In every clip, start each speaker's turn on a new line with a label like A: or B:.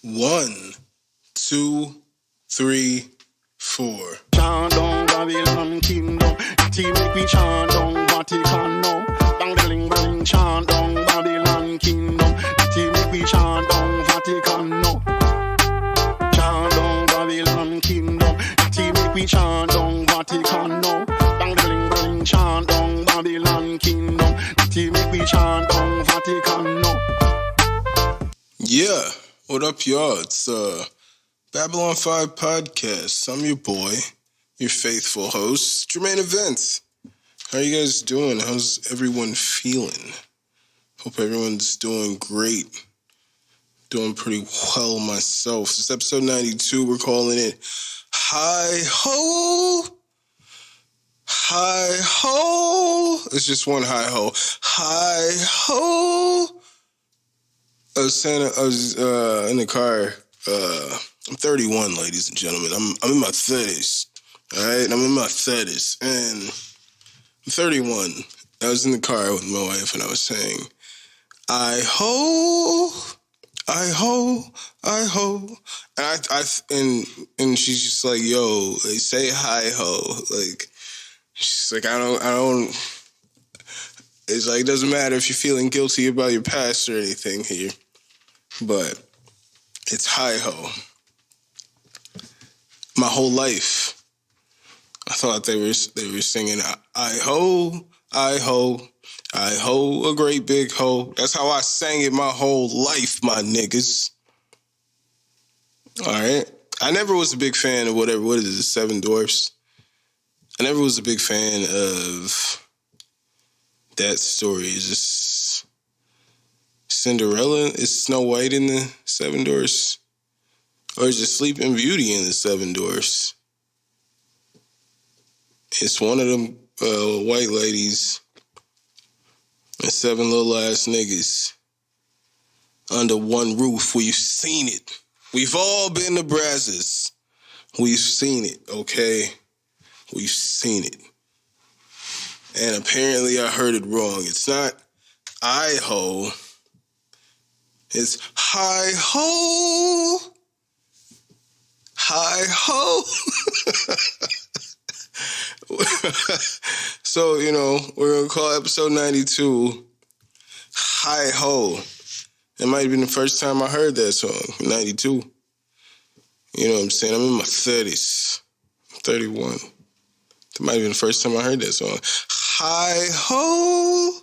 A: 1, 2, 3, 4.
B: Chant down Babylon kingdom. Team make we chant down Vatican now. Bang bling bling chant down Babylon kingdom. Team make we chant down Vatican now. Chant down Babylon kingdom. Team make we chant down Vatican now. Bang bling bling chant down Babylon kingdom. Team make we chant down Vatican now.
A: Yeah, what up, y'all? It's Babylon 5 Podcast. I'm your boy, your faithful host, Jermaine Events. How you guys doing? How's everyone feeling? Hope everyone's doing great. Doing pretty well myself. It's episode 92. We're calling it Hi Ho. Hi Ho. It's just one hi ho. Hi Ho. I was in the car. I'm 31, ladies and gentlemen. I'm in my 30s. All right, I'm in my 30s, and I'm 31. I was in the car with my wife, and I was saying, I ho, I ho, I ho, and she's just like, yo, they say hi ho, like, she's like, I don't. It's like, it doesn't matter if you're feeling guilty about your past or anything here, but it's hi ho. My whole life, I thought they were singing I ho, I ho, I ho, a great big ho. That's how I sang it my whole life, my niggas. All right. I never was a big fan of what is it, Seven Dwarfs? I never was a big fan of that story. Is this Cinderella? Is Snow White in the Seven Dwarfs? Or is it Sleeping Beauty in the Seven Dwarfs? It's one of them white ladies and seven little ass niggas under one roof. We've seen it. We've all been to Brazzers. We've seen it, okay? We've seen it. And apparently I heard it wrong. It's not I ho. It's hi ho. Hi ho. So, we're going to call episode 92 Hi Ho. It might have been the first time I heard that song, 92. You know what I'm saying? I'm in my 30s. I'm 31. It might have been the first time I heard that song. Hi Ho.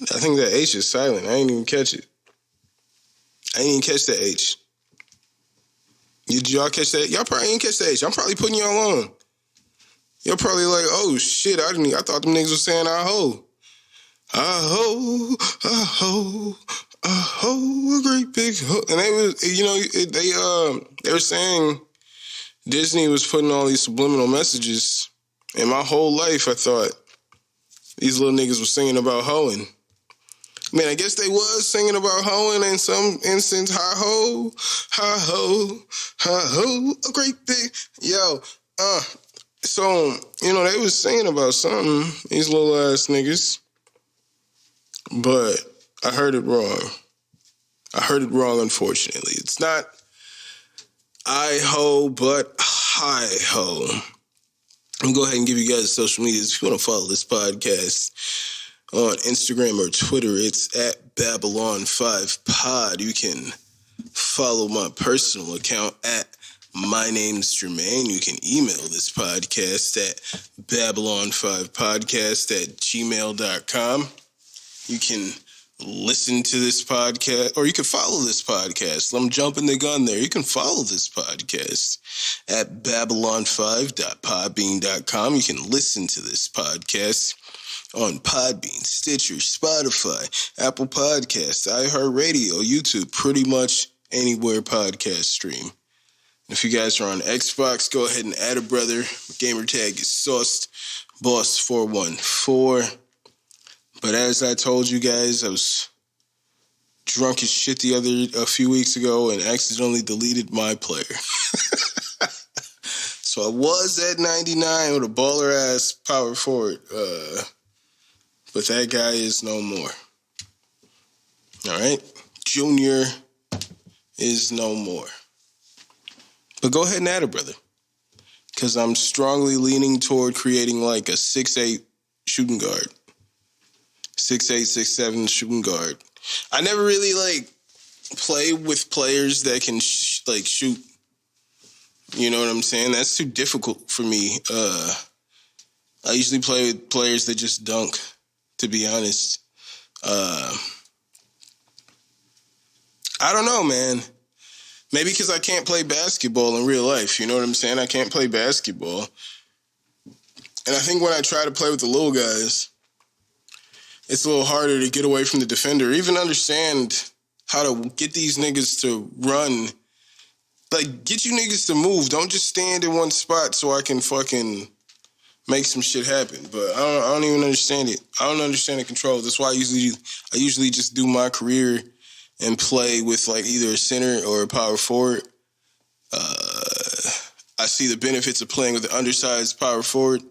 A: I think that H is silent. I ain't even catch it. I ain't even catch that H. Did y'all catch that? Y'all probably ain't catch that H. I'm probably putting y'all on. Y'all probably like, oh shit, I thought them niggas was saying I ho. I ho, I ho, I ho, a great big ho. And they was, they were saying Disney was putting all these subliminal messages. And my whole life I thought these little niggas were singing about hoeing. I mean, I guess they was singing about hoeing in some instance. Hi ho, hi ho, hi ho, a great big, So, they was singing about something, these little ass niggas. But I heard it wrong. Unfortunately. It's not I ho, but hi ho. I'm going to go ahead and give you guys social medias. If you want to follow this podcast on Instagram or Twitter, it's at Babylon5Pod. You can follow my personal account at My Name's Jermaine. You can email this podcast at Babylon5podcast@gmail.com. You can listen to this podcast, or you can follow this podcast. I'm jumping the gun there. You can follow this podcast at Babylon5.podbean.com. You can listen to this podcast on Podbean, Stitcher, Spotify, Apple Podcasts, iHeartRadio, YouTube, pretty much anywhere podcast stream. If you guys are on Xbox, go ahead and add a brother. Gamer tag is Sauced Boss 414. But as I told you guys, I was drunk as shit a few weeks ago and accidentally deleted my player. So I was at 99 with a baller ass power forward. But that guy is no more. All right. Junior is no more. But go ahead and add it, brother. Because I'm strongly leaning toward creating like a 6'8" shooting guard. 6'8", 6'7" shooting guard. I never really like play with players that can shoot. You know what I'm saying? That's too difficult for me. I usually play with players that just dunk, to be honest. I don't know, man. Maybe because I can't play basketball in real life. You know what I'm saying? I can't play basketball. And I think when I try to play with the little guys, it's a little harder to get away from the defender, even understand how to get these niggas to run. Like, get you niggas to move. Don't just stand in one spot so I can fucking make some shit happen. But I don't even understand it. I don't understand the control. That's why I usually just do my career and play with like either a center or a power forward. I see the benefits of playing with an undersized power forward.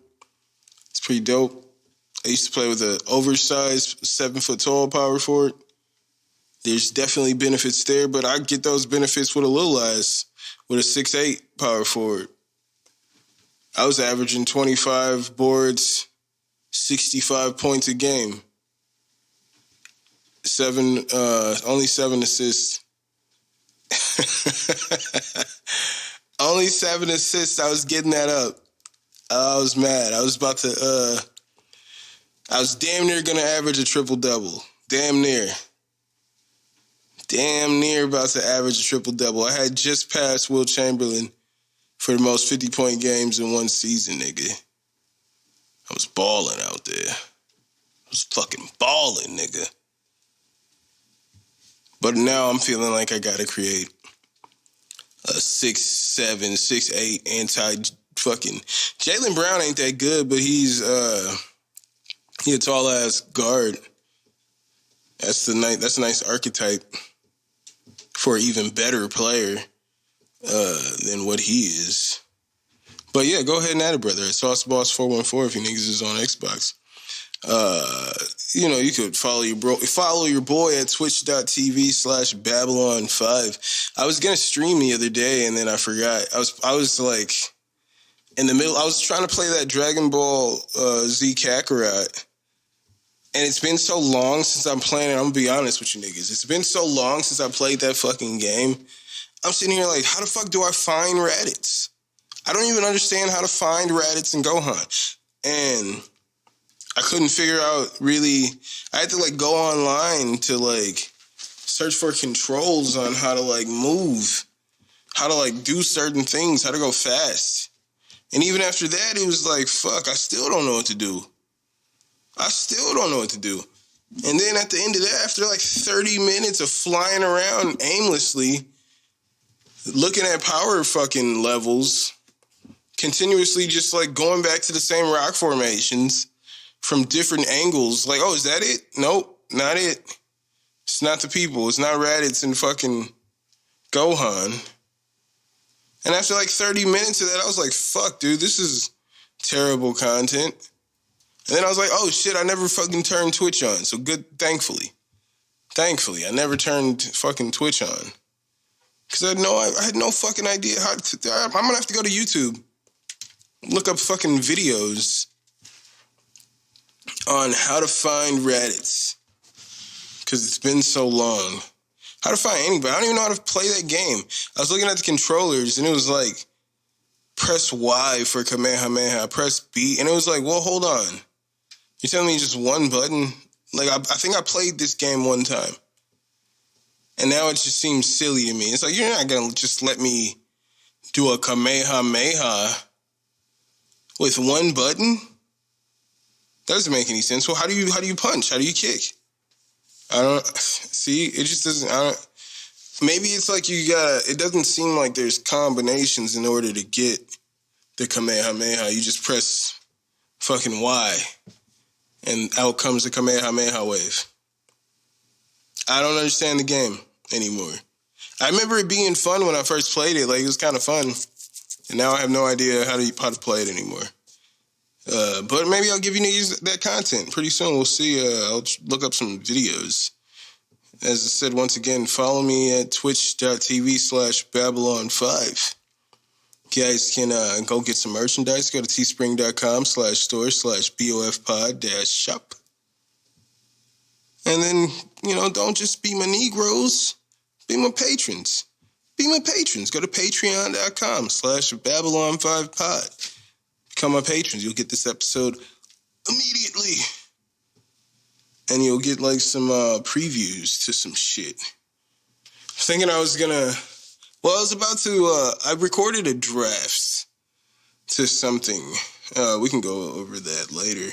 A: It's pretty dope. I used to play with an oversized 7-foot-tall power forward. There's definitely benefits there, but I get those benefits with a little ass, with a 6'8" power forward. I was averaging 25 boards, 65 points a game. Only 7 assists. Only 7 assists. I was getting that up. I was mad. I was damn near going to average a triple-double. Damn near. Damn near about to average a triple-double. I had just passed Will Chamberlain for the most 50-point games in one season, nigga. I was balling out there. I was fucking balling, nigga. But now I'm feeling like I gotta create a 6'7", 6'8" anti-fucking... Jaylen Brown ain't that good, but he a tall-ass guard. That's a nice archetype for an even better player than what he is. But yeah, go ahead and add it, brother. It's SauceBoss414 if you niggas is on Xbox. You could follow your boy at twitch.tv/Babylon5. I was gonna stream the other day and then I forgot. I was like in the middle. I was trying to play that Dragon Ball Z Kakarot, and it's been so long since I'm playing it. I'm gonna be honest with you niggas. It's been so long since I played that fucking game. I'm sitting here like, how the fuck do I find Raditz? I don't even understand how to find Raditz and Gohan, and I couldn't figure out really. I had to like go online to like search for controls on how to like move, how to like do certain things, how to go fast. And even after that, it was like, fuck, I still don't know what to do. And then at the end of that, after like 30 minutes of flying around aimlessly, looking at power fucking levels, continuously just like going back to the same rock formations from different angles. Like, oh, is that it? Nope, not it. It's not the people. It's not Raditz and fucking Gohan. And after like 30 minutes of that, I was like, fuck, dude, this is terrible content. And then I was like, oh, shit, I never fucking turned Twitch on. So good, thankfully, I never turned fucking Twitch on. Because I had no fucking idea how to... I'm going to have to go to YouTube, look up fucking videos on how to find Raditz, because it's been so long. How to find anybody. I don't even know how to play that game. I was looking at the controllers, and it was like, press Y for Kamehameha, press B, and it was like, well, hold on. You're telling me just one button? Like, I think I played this game one time, and now it just seems silly to me. It's like, you're not going to just let me do a Kamehameha with one button? That doesn't make any sense. Well, how do you punch? How do you kick? I don't see. It just doesn't. Maybe it's like it doesn't seem like there's combinations in order to get the Kamehameha. You just press fucking Y, and out comes the Kamehameha wave. I don't understand the game anymore. I remember it being fun when I first played it. Like, it was kind of fun, and now I have no idea how to play it anymore. But maybe I'll give you niggas that content pretty soon. We'll see. I'll look up some videos. As I said, once again, follow me at twitch.tv/Babylon5. You guys can go get some merchandise. Go to teespring.com/store/BOFpod-shop. And then, don't just be my Negroes. Be my patrons. Be my patrons. Go to patreon.com/Babylon5pod. Become my patrons. You'll get this episode immediately. And you'll get some previews to some shit. Thinking I was about to, I recorded a draft to something. We can go over that later.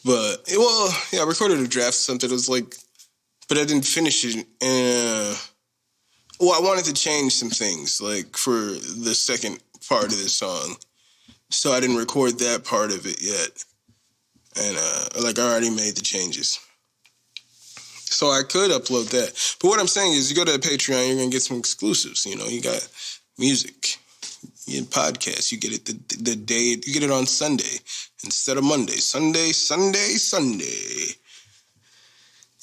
A: But, I recorded a draft to something that was but I didn't finish it. And, I wanted to change some things, for the second part of the song. So I didn't record that part of it yet. And, I already made the changes. So I could upload that. But what I'm saying is, you go to Patreon, you're going to get some exclusives. You got music, you get podcasts. You get it the day, you get it on Sunday instead of Monday. Sunday.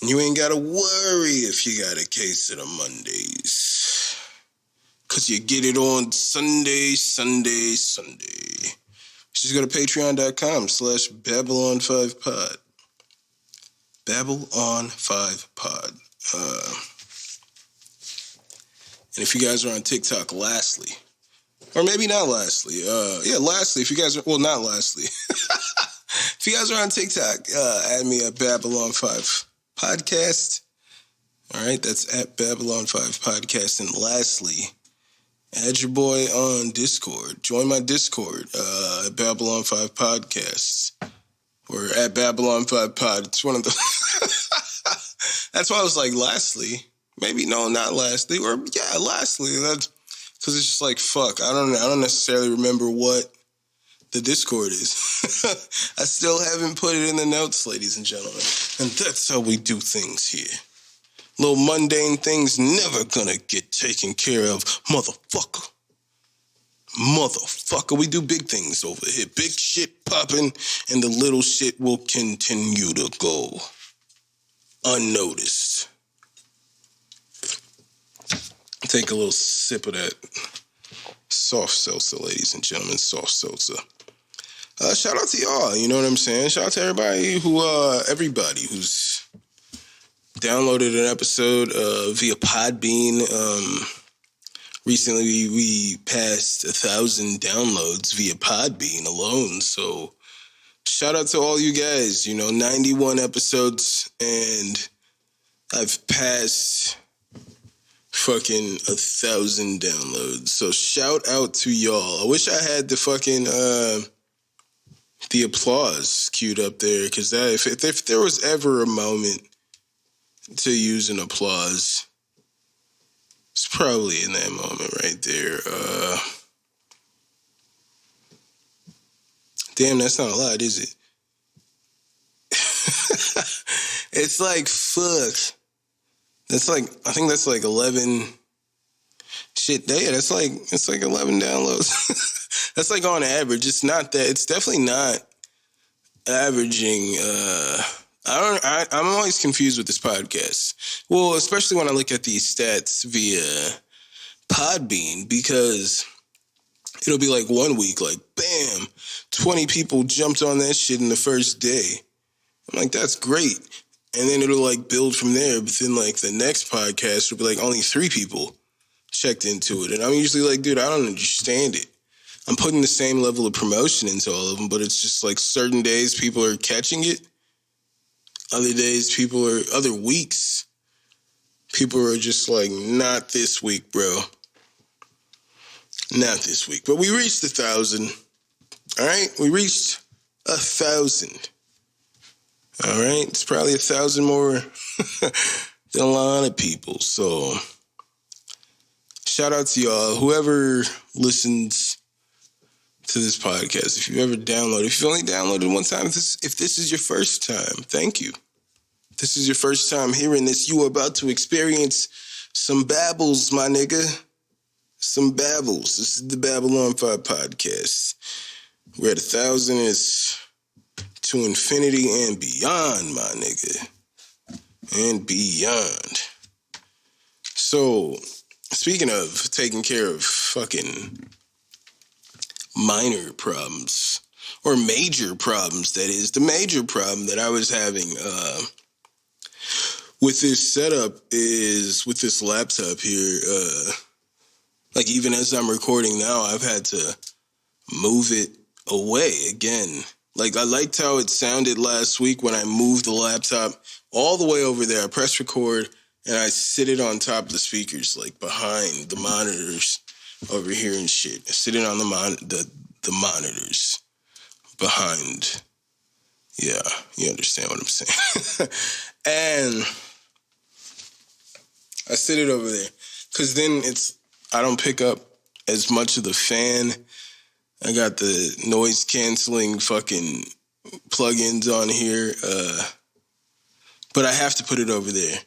A: And you ain't got to worry if you got a case of the Mondays. Because you get it on Sunday. Just go to patreon.com/Babylon5pod. Babylon5pod. And if you guys are on TikTok, lastly, or maybe not lastly, lastly, if you guys are, not lastly. If you guys are on TikTok, add me at Babylon5 Podcast. All right, that's at Babylon5 Podcast. And lastly, add your boy on Discord. Join my Discord at Babylon5 Podcasts. Or at Babylon5 Pod. It's one of the... That's why I was lastly. Maybe, no, not lastly. Or, lastly. That's because it's just fuck. I don't necessarily remember what the Discord is. I still haven't put it in the notes, ladies and gentlemen. And that's how we do things here. Little mundane things never gonna get taken care of, motherfucker. We do big things over here. Big shit popping, and the little shit will continue to go unnoticed. Take a little sip of that soft seltzer, ladies and gentlemen. Soft seltzer. Shout out to y'all, you know what I'm saying? Shout out to everybody who's downloaded an episode via Podbean. Recently, we passed 1,000 downloads via Podbean alone. So, shout out to all you guys. 91 episodes, and I've passed fucking 1,000 downloads. So, shout out to y'all. I wish I had the fucking the applause queued up there, because if there was ever a moment to use an applause, it's probably in that moment right there. Damn, that's not a lot, is it? It's fuck. That's I think that's 11. Shit, yeah, it's 11 downloads. That's on average. It's not that. It's definitely not averaging. I'm always confused with this podcast. Well, especially when I look at these stats via Podbean, because it'll be 1 week, bam, 20 people jumped on that shit in the first day. I'm that's great. And then it'll build from there. But then the next podcast will be only 3 people checked into it. And I'm usually dude, I don't understand it. I'm putting the same level of promotion into all of them, but it's just certain days people are catching it. Other days, other weeks, people are just not this week, bro. Not this week. But we reached 1,000. All right? We reached 1,000. All right? It's probably 1,000 more than a lot of people. So, shout out to y'all. Whoever listens to this podcast, if you've ever downloaded, if you've only downloaded one time, if this is your first time, thank you. If this is your first time hearing this, you are about to experience some babbles, my nigga. Some babbles. This is the Babylon 5 podcast. We're at 1,000. It's to infinity and beyond, my nigga. And beyond. So, speaking of taking care of fucking minor problems, or major problems, that is, the major problem that I was having with this setup is, with this laptop here, like even as I'm recording now, I've had to move it away again. Like, I liked how it sounded last week when I moved the laptop all the way over there. I press record and I sit it on top of the speakers, like behind the monitors over here and shit. I sit it on the monitors behind. Yeah, you understand what I'm saying. And I sit it over there because then I don't pick up as much of the fan. I got the noise canceling fucking plugins on here, but I have to put it over there.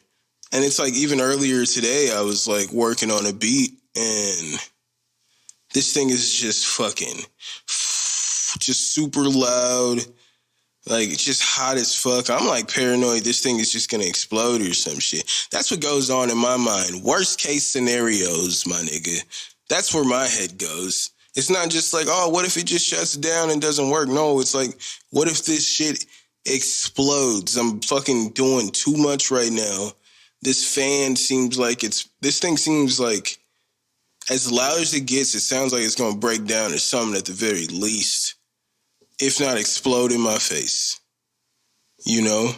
A: And it's like, even earlier today, I was like working on a beat, and this thing is just fucking, just super loud, like just hot as fuck. I'm like paranoid this thing is just gonna explode or some shit. That's what goes on in my mind. Worst case scenarios, my nigga. That's where my head goes. It's not just like, oh, what if it just shuts down and doesn't work? No, it's like, what if this shit explodes? I'm fucking doing too much right now. This fan seems like this thing seems like, as loud as it gets, it sounds like it's gonna break down or something at the very least. If not explode in my face. You know?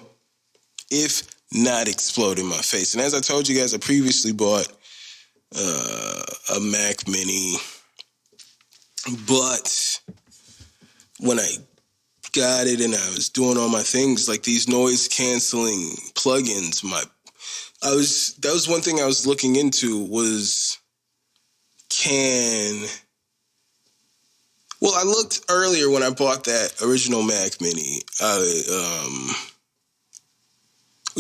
A: If not explode in my face. And as I told you guys, I previously bought a Mac Mini. But when I got it and I was doing all my things, like these noise canceling plugins, that was one thing I was looking into was, I looked earlier when I bought that original Mac Mini. I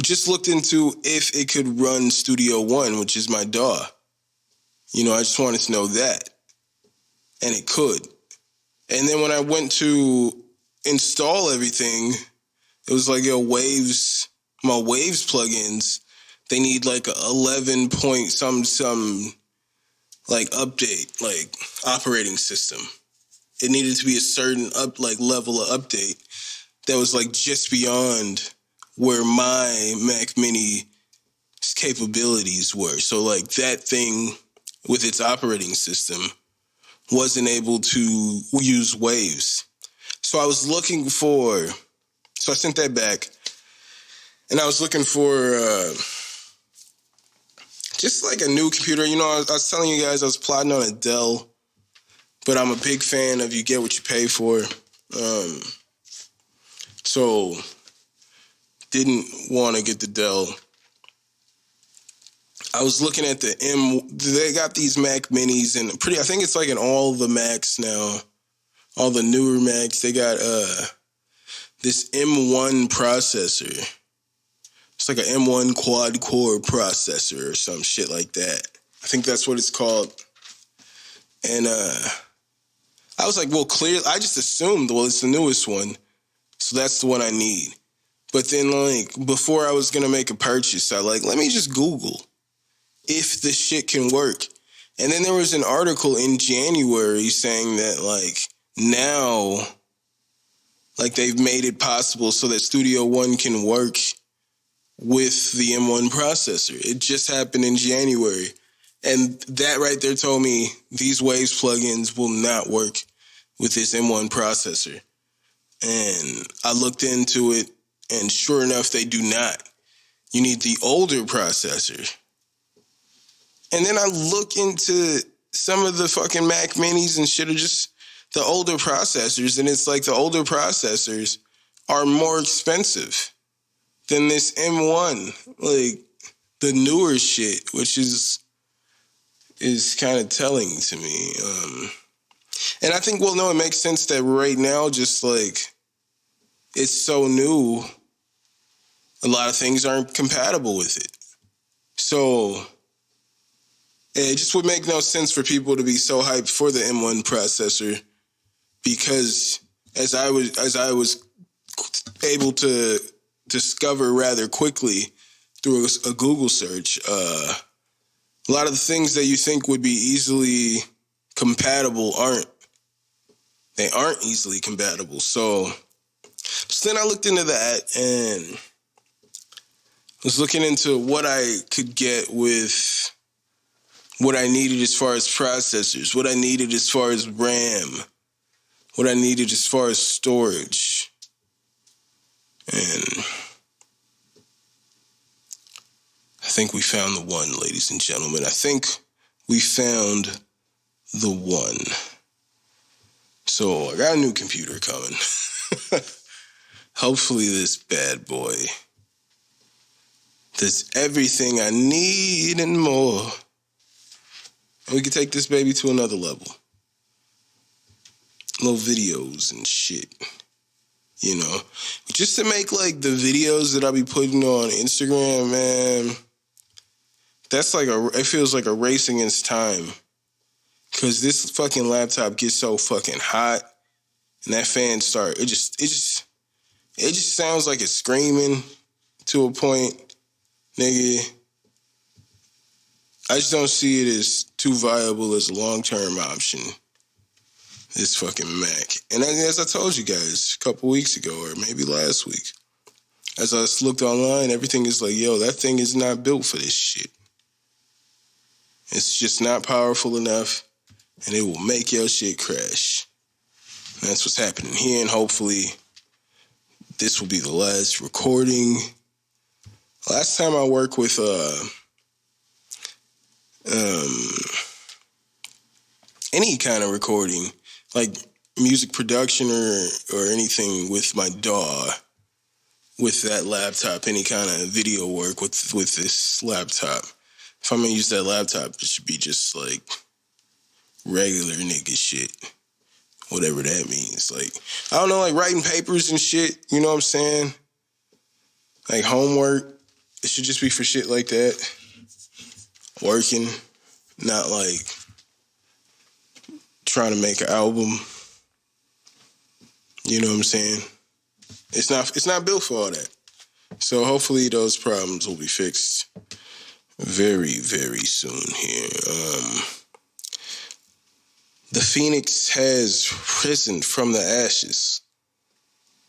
A: just looked into if it could run Studio One, which is my DAW. You know, I just wanted to know that. And it could. And then when I went to install everything, it was like, yo, my Waves plugins, they need like a 11 point some like update, like operating system. It needed to be a certain level of update that was like just beyond where my Mac Mini's capabilities were. So like that thing with its operating system wasn't able to use Waves. So I sent that back, and I was looking for just like a new computer. You know, I was telling you guys I was plotting on a Dell, but I'm a big fan of you get what you pay for. So didn't want to get the Dell. I was looking at they got these Mac Minis, and I think it's like in all the Macs now, all the newer Macs, they got this M1 processor. It's like an M1 quad-core processor or some shit like that. I think that's what it's called. And I was like, well, clearly, I just assumed, well, it's the newest one, so that's the one I need. But then, like, before I was going to make a purchase, let me just Google if this shit can work. And then there was an article in January saying that, like, now, like, they've made it possible so that Studio One can work with the M1 processor. It just happened in January. And that right there told me these Waves plugins will not work with this M1 processor. And I looked into it, and sure enough, they do not. You need the older processor. And then I look into some of the fucking Mac Minis and shit are just the older processors, and it's like the older processors are more expensive than this M1, like the newer shit, which is kind of telling to me. And I think, it makes sense that right now, just like it's so new, a lot of things aren't compatible with it. So it just would make no sense for people to be so hyped for the M1 processor, because as I was able to discover rather quickly through a Google search, A lot of the things that you think would be easily compatible aren't. They aren't easily compatible. So then I looked into that and was looking into what I could get with what I needed as far as processors, what I needed as far as RAM, what I needed as far as storage. And I think we found the one, ladies and gentlemen. I think we found the one. So I got a new computer coming. Hopefully this bad boy does everything I need and more. And we can take this baby to another level. Little videos and shit. You know? Just to make, like, the videos that I'll be putting on Instagram, man, that's like it feels like a race against time. Because this fucking laptop gets so fucking hot. And that fan it just sounds like it's screaming to a point, nigga. I just don't see it as too viable as a long-term option, this fucking Mac. And as I told you guys a couple weeks ago, or maybe last week, as I looked online, everything is like, yo, that thing is not built for this shit. It's just not powerful enough, and it will make your shit crash. And that's what's happening here, and hopefully this will be the last recording. Last time I worked with any kind of recording, like music production or anything with my DAW, with that laptop, any kind of video work with this laptop. If I'm gonna use that laptop, it should be just like regular nigga shit. Whatever that means. Like, I don't know, like writing papers and shit, you know what I'm saying? Like homework, it should just be for shit like that. Working, not like trying to make an album. You know what I'm saying? It's not built for all that. So hopefully those problems will be fixed very, very soon here. The Phoenix has risen from the ashes.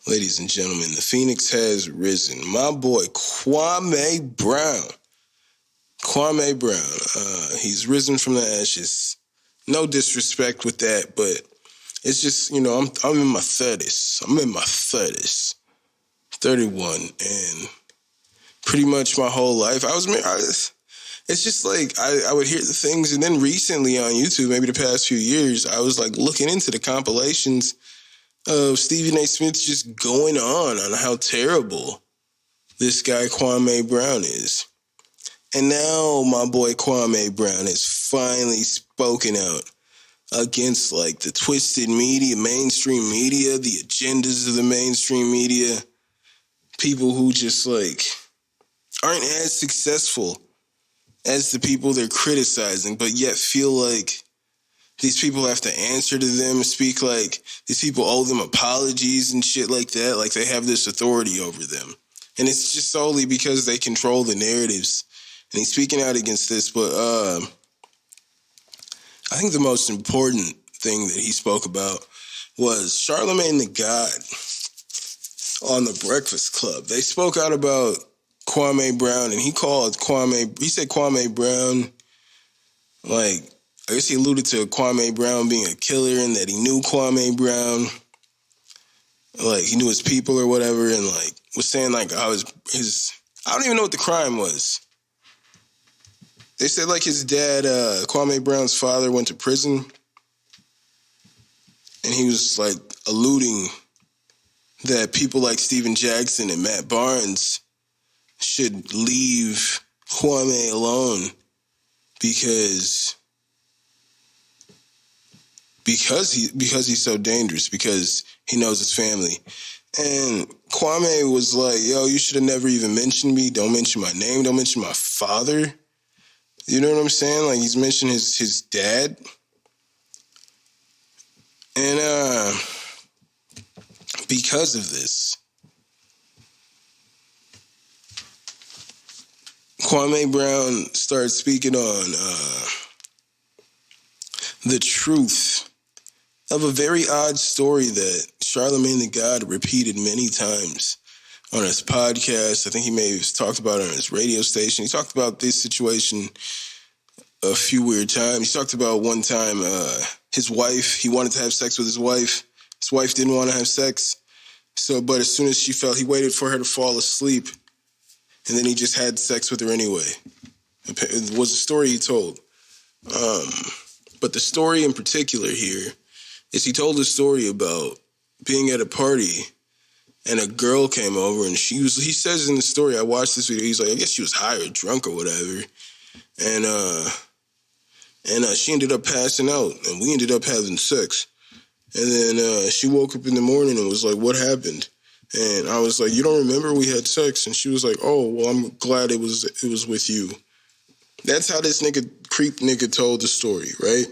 A: Ladies and gentlemen, the Phoenix has risen. My boy, Kwame Brown. He's risen from the ashes. No disrespect with that, but it's just, you know, I'm in my 30s. 31, and pretty much my whole life, it's just like, I would hear the things, and then recently on YouTube, maybe the past few years, I was like looking into the compilations of Stephen A. Smith just going on how terrible this guy Kwame Brown is. And now my boy Kwame Brown has finally spoken out against like the twisted media, mainstream media, the agendas of the mainstream media, people who just like aren't as successful as the people they're criticizing, but yet feel like these people have to answer to them and speak like these people owe them apologies and shit like that, like they have this authority over them. And it's just solely because they control the narratives. And he's speaking out against this, but I think the most important thing that he spoke about was Charlamagne the God on the Breakfast Club. They spoke out about Kwame Brown, and he said Kwame Brown, like, I guess he alluded to Kwame Brown being a killer and that he knew Kwame Brown, like, he knew his people or whatever, and, like, was saying, like, how his I don't even know what the crime was. They said, like, his dad, Kwame Brown's father, went to prison, and he was, like, alluding that people like Steven Jackson and Matt Barnes should leave Kwame alone because he's so dangerous, because he knows his family. And Kwame was like, yo, you should have never even mentioned me. Don't mention my name. Don't mention my father. You know what I'm saying? Like, he's mentioned his dad. And because of this, Kwame Brown started speaking on the truth of a very odd story that Charlemagne the God repeated many times on his podcast. I think he may have talked about it on his radio station. He talked about this situation a few weird times. He talked about one time his wife, he wanted to have sex with his wife. His wife didn't want to have sex. But as soon as she fell, he waited for her to fall asleep. And then he just had sex with her anyway. It was a story he told. But the story in particular here is he told a story about being at a party and a girl came over and he says in the story, I watched this video, he's like, I guess she was high or drunk or whatever. And she ended up passing out and we ended up having sex. And then she woke up in the morning and was like, what happened? And I was like, you don't remember we had sex? And she was like, oh, well, I'm glad it was with you. That's how this creep nigga told the story, right?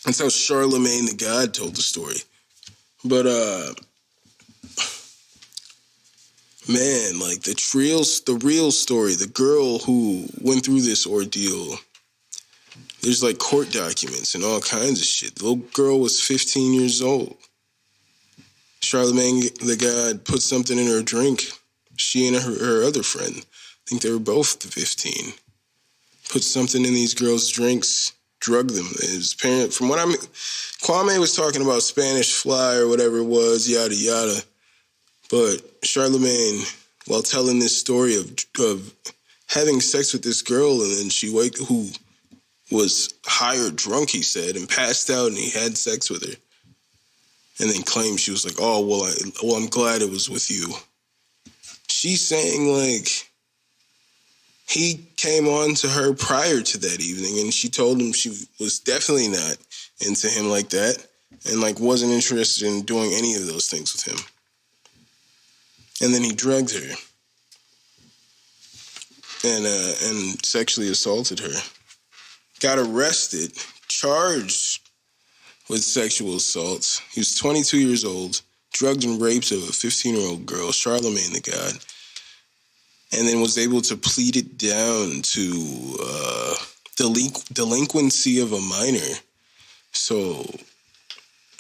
A: That's how Charlemagne the God told the story. But, man, like the real story, the girl who went through this ordeal, there's like court documents and all kinds of shit. The little girl was 15 years old. Charlemagne the God put something in her drink. She and her other friend, I think they were both 15, put something in these girls' drinks, drugged them. His parent, from what Kwame was talking about Spanish fly or whatever it was, yada yada. But Charlemagne, while telling this story of having sex with this girl, and then who was high or drunk, he said, and passed out, and he had sex with her. And then claimed she was like, oh, well, I'm glad it was with you. She's saying, like, he came on to her prior to that evening, and she told him she was definitely not into him like that, and, like, wasn't interested in doing any of those things with him. And then he drugged her and sexually assaulted her. Got arrested, charged with sexual assaults. He was 22 years old, drugged and raped a 15-year-old girl, Charlemagne the God, and then was able to plead it down to delinquency of a minor. So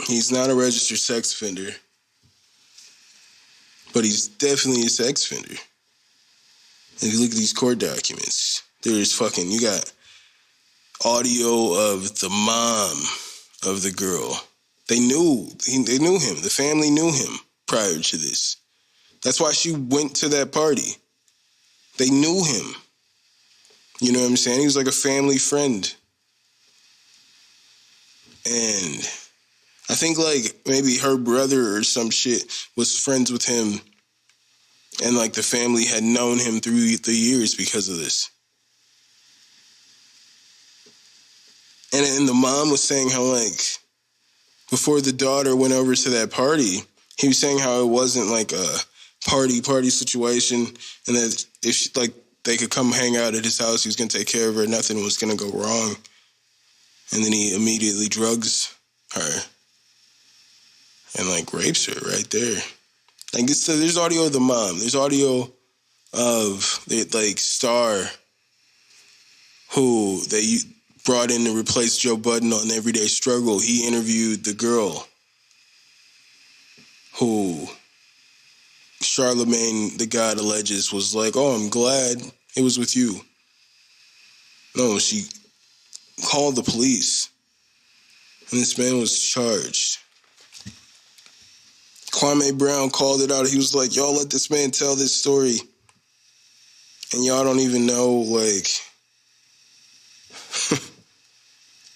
A: he's not a registered sex offender, but he's definitely a sex offender. If you look at these court documents, you got audio of the mom of the girl. They knew him. The family knew him prior to this. That's why she went to that party. They knew him. You know what I'm saying? He was like a family friend. And I think like maybe her brother or some shit was friends with him, and like the family had known him through the years because of this. And the mom was saying how, like, before the daughter went over to that party, he was saying how it wasn't like a party situation, and that if they could come hang out at his house, he was gonna take care of her, nothing was gonna go wrong. And then he immediately drugs her and like rapes her right there. Like there's audio of the mom. There's audio of the like star who they brought in to replace Joe Budden on Everyday Struggle. He interviewed the girl who Charlemagne the God alleges was like, oh, I'm glad it was with you. No, she called the police, and this man was charged. Kwame Brown called it out. He was like, y'all let this man tell this story, and y'all don't even know, like,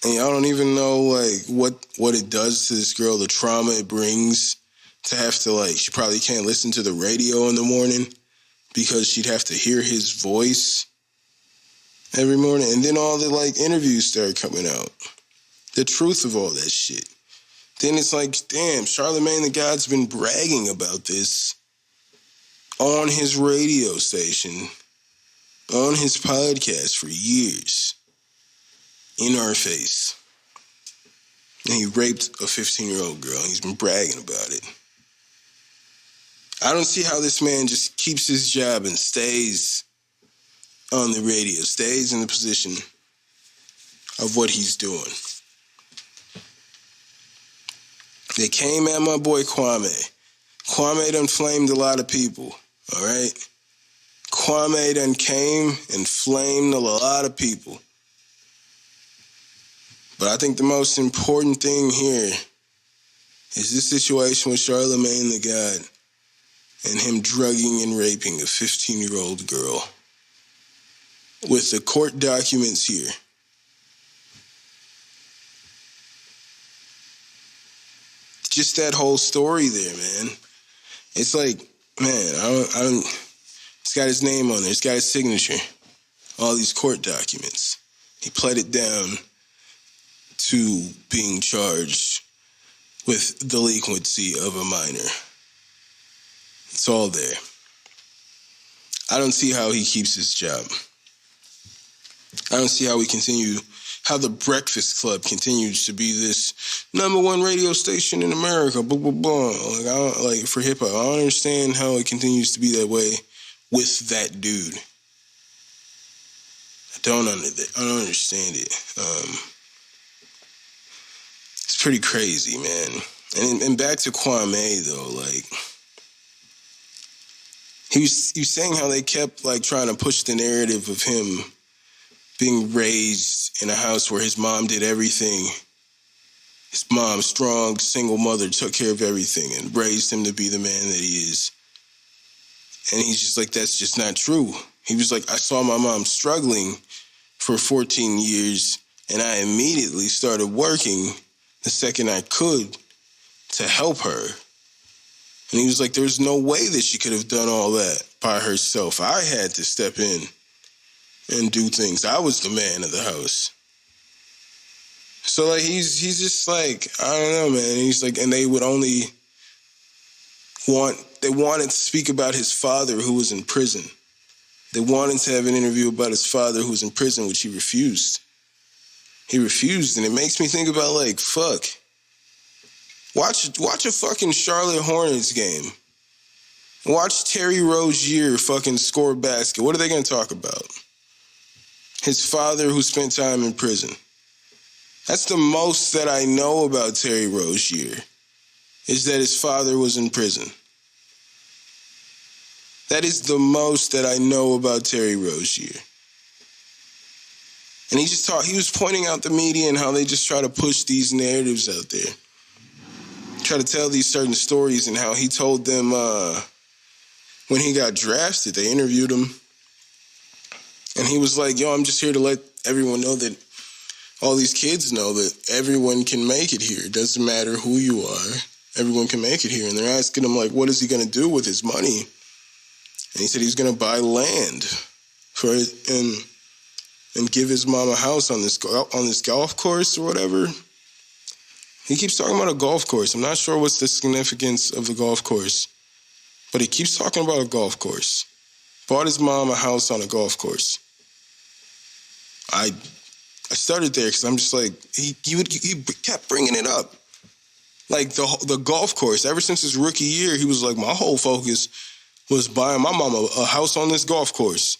A: and y'all don't even know, like, what it does to this girl, the trauma it brings to have to, like, she probably can't listen to the radio in the morning because she'd have to hear his voice every morning. And then all the, like, interviews started coming out. The truth of all that shit. Then it's like, damn, Charlemagne the God's been bragging about this on his radio station, on his podcast for years, in our face. And he raped a 15-year-old girl, and he's been bragging about it. I don't see how this man just keeps his job and stays on the radio, stays in the position of what he's doing. They came at my boy Kwame. Kwame done flamed a lot of people, all right? Kwame done came and flamed a lot of people. But I think the most important thing here is this situation with Charlemagne the God and him drugging and raping a 15-year-old girl. With the court documents here. Just that whole story there, man. It's like, man, I don't. It's got his name on there. It's got his signature. All these court documents. He pled it down to being charged with delinquency of a minor. It's all there. I don't see how he keeps his job. I don't see how the Breakfast Club continues to be this #1 radio station in America. Blah, blah, blah. Like for hip hop, I don't understand how it continues to be that way with that dude. I don't understand it. It's pretty crazy, man. And back to Kwame though, like he was saying how they kept like trying to push the narrative of him being raised in a house where his mom did everything. His mom, strong, single mother, took care of everything and raised him to be the man that he is. And he's just like, that's just not true. He was like, I saw my mom struggling for 14 years, and I immediately started working the second I could to help her. And he was like, there's no way that she could have done all that by herself. I had to step in and do things. I was the man of the house. So like he's just like, I don't know, man. He's like, and they wanted to speak about his father who was in prison. They wanted to have an interview about his father who was in prison, which he refused. He refused, and it makes me think about like, fuck. Watch a fucking Charlotte Hornets game. Watch Terry Rozier fucking score a basket. What are they gonna talk about? His father who spent time in prison. That's the most that I know about Terry Rozier, is that his father was in prison. That is the most that I know about Terry Rozier. And he was pointing out the media and how they just try to push these narratives out there. Try to tell these certain stories, and how he told them when he got drafted, they interviewed him. And he was like, yo, I'm just here to let everyone know that all these kids know that everyone can make it here. It doesn't matter who you are. Everyone can make it here. And they're asking him, like, what is he going to do with his money? And he said he's going to buy land for it and give his mom a house on this golf course or whatever. He keeps talking about a golf course. I'm not sure what's the significance of the golf course, but he keeps talking about a golf course. Bought his mom a house on a golf course. I started there because I'm just like, he kept bringing it up. Like the golf course, ever since his rookie year, he was like, my whole focus was buying my mom a house on this golf course.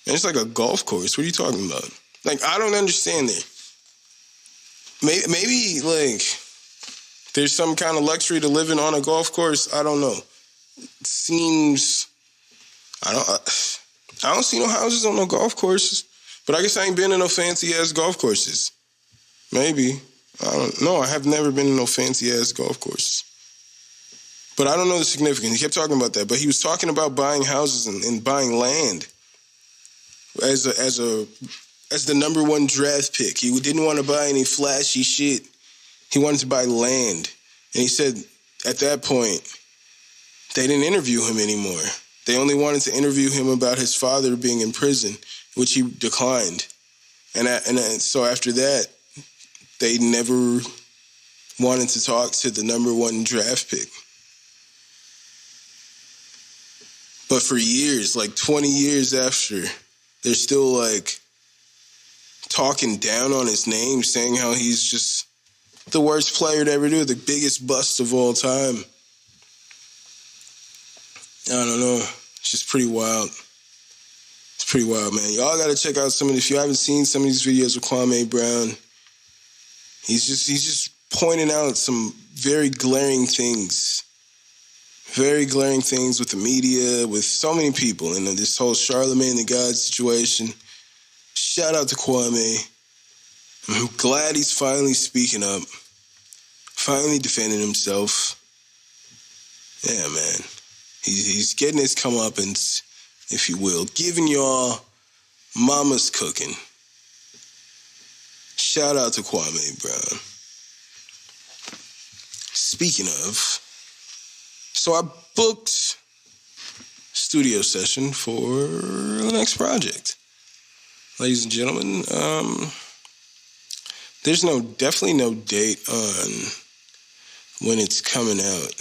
A: And it's like a golf course. What are you talking about? Like, I don't understand it. Maybe like, there's some kind of luxury to living on a golf course. I don't know. It seems, I don't see no houses on no golf courses. But I guess I ain't been in no fancy-ass golf courses. Maybe. I don't know. I have never been in no fancy-ass golf courses. But I don't know the significance. He kept talking about that. But he was talking about buying houses and buying land as the #1 draft pick. He didn't want to buy any flashy shit. He wanted to buy land. And he said at that point, they didn't interview him anymore. They only wanted to interview him about his father being in prison, which he declined. And so after that, they never wanted to talk to the #1 draft pick. But for years, like 20 years after, they're still like talking down on his name, saying how he's just the worst player to ever do it, the biggest bust of all time. I don't know. It's just pretty wild. It's pretty wild, man. Y'all gotta check out some of this. If you haven't seen some of these videos with Kwame Brown, he's just pointing out some very glaring things. Very glaring things with the media, with so many people, and this whole Charlemagne the God situation. Shout out to Kwame. I'm glad he's finally speaking up, finally defending himself. Yeah, man. He's getting his comeuppance, if you will, giving y'all mama's cooking. Shout out to Kwame Brown. Speaking of, so I booked studio session for the next project. Ladies and gentlemen, there's definitely no date on when it's coming out.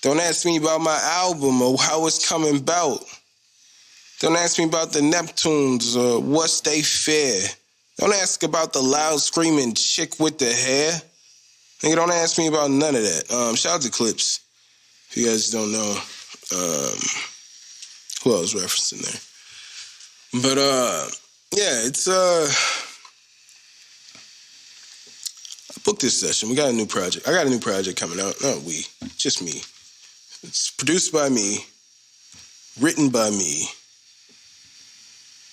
A: Don't ask me about my album or how it's coming about. Don't ask me about the Neptunes or what's they fare. Don't ask about the loud screaming chick with the hair. Nigga, don't ask me about none of that. Shout out to Clips. If you guys don't know, who I was referencing there. But, yeah, it's, I booked this session. We got a new project. I got a new project coming out. Not we, just me. It's produced by me, written by me.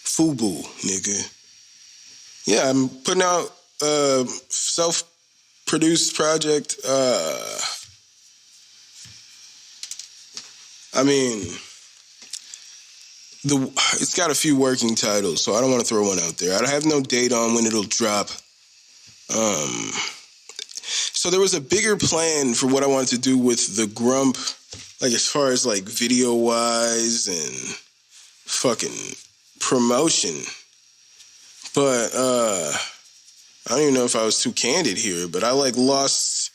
A: Fubu, nigga. Yeah, I'm putting out a self-produced project. I mean, it's got a few working titles, so I don't want to throw one out there. I have no date on when it'll drop. So there was a bigger plan for what I wanted to do with the Grump, like as far as like video-wise and fucking promotion. But I don't even know if I was too candid here, but I like lost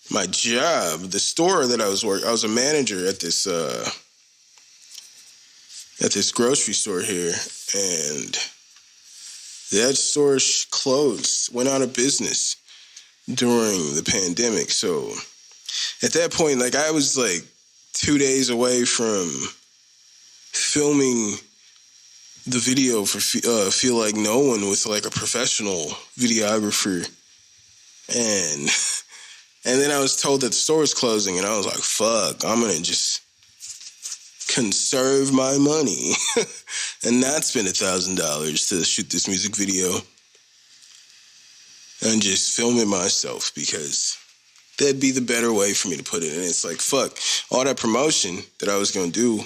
A: my job. The store that I was working, I was a manager at this grocery store here, and that store closed, went out of business during the pandemic. So at that point, like I was like 2 days away from filming the video for Feel Like No One with like a professional videographer, and then I was told that the store was closing, and I was like, fuck, I'm gonna just conserve my money and not spend $1,000 to shoot this music video and just film it myself, because that'd be the better way for me to put it. And it's like, fuck, all that promotion that I was gonna do,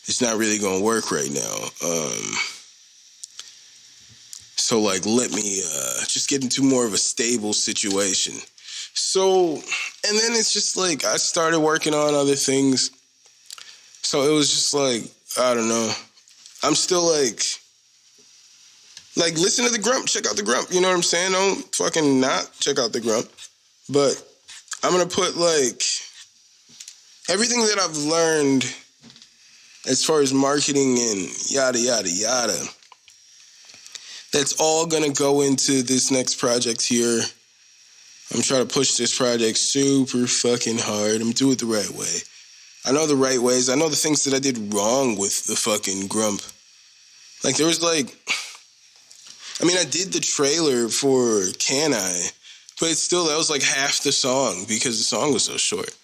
A: it's not really gonna work right now. So like, let me just get into more of a stable situation. So, and then it's just like, I started working on other things. So it was just like, I don't know. I'm still like listen to the Grump, check out the Grump. You know what I'm saying? Don't fucking not check out the Grump. But I'm gonna put like everything that I've learned as far as marketing and yada, yada, yada. That's all gonna go into this next project here. I'm trying to push this project super fucking hard. I'm doing it the right way. I know the right ways. I know the things that I did wrong with the fucking Grump. Like, there was like, I mean, I did the trailer for Can I, but it's still, that was like half the song because the song was so short.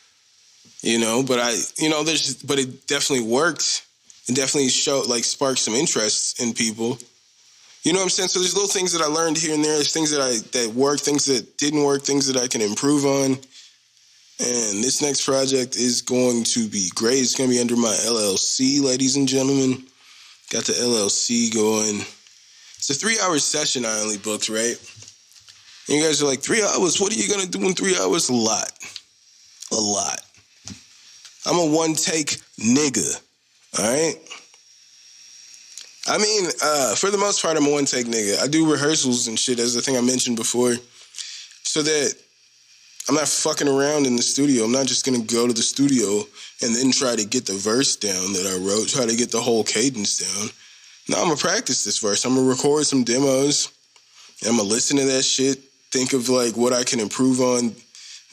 A: You know, but but it definitely worked. It definitely sparked some interest in people. You know what I'm saying? So there's little things that I learned here and there. There's things that worked, things that didn't work, things that I can improve on. And this next project is going to be great. It's going to be under my LLC, ladies and gentlemen. Got the LLC going. It's a 3-hour session I only booked, right? And you guys are like, 3 hours? What are you going to do in 3 hours? A lot. A lot. I'm a one-take nigga, all right? I mean, for the most part, I'm a one-take nigga. I do rehearsals and shit, as the thing I mentioned before, so that I'm not fucking around in the studio. I'm not just going to go to the studio and then try to get the verse down that I wrote, try to get the whole cadence down. No, I'm going to practice this verse. I'm going to record some demos. I'm going to listen to that shit, think of, like, what I can improve on